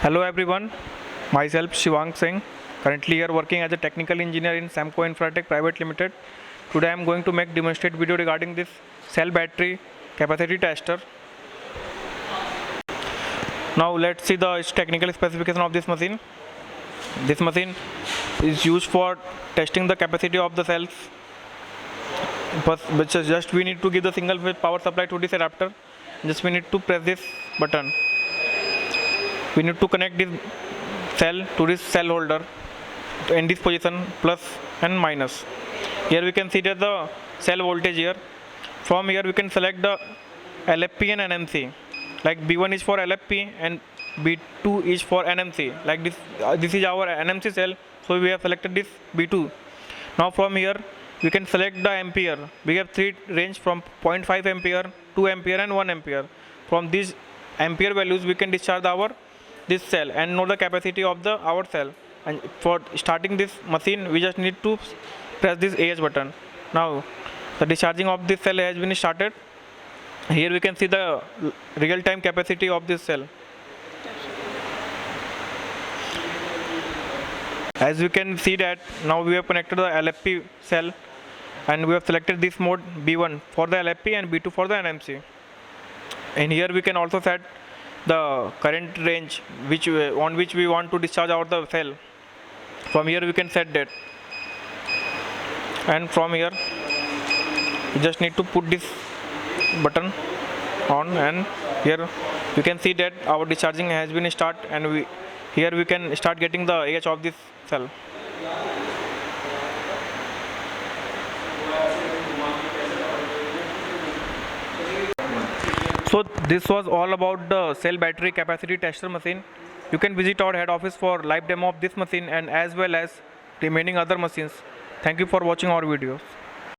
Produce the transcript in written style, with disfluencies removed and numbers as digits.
Hello everyone, myself Shivang Singh, currently here working as a technical engineer in Semco Infratech Private Limited. Today I am going to make demonstrate video regarding this cell battery capacity tester. Now let's see the technical specification of this machine. This machine is used for testing the capacity of the cells. But just we need to give the single phase power supply to this adapter. Just we need to press this button. We need to connect this cell to this cell holder in this position, plus and minus. Here we can see that the cell voltage here. From here we can select the LFP and NMC. Like B1 is for LFP and B2 is for NMC. Like this is our NMC cell, so we have selected this B2. Now from here we can select the ampere. We have three range from 0.5 ampere, 2 ampere and 1 ampere. From these ampere values we can discharge this cell and know the capacity of our cell. And for starting this machine we just need to press this AH button. Now the discharging of this cell has been started. Here we can see the real time capacity of this cell. As you can see that now we have connected the LFP cell and we have selected this mode B1 for the LFP and B2 for the NMC. And here we can also set the current range on which we want to discharge out the cell. From here we can set that, and from here we just need to put this button on, and here you can see that our discharging has been start, and here we can start getting the AH of this cell. So this was all about the cell battery capacity tester machine. You can visit our head office for live demo of this machine and as well as remaining other machines. Thank you for watching our videos.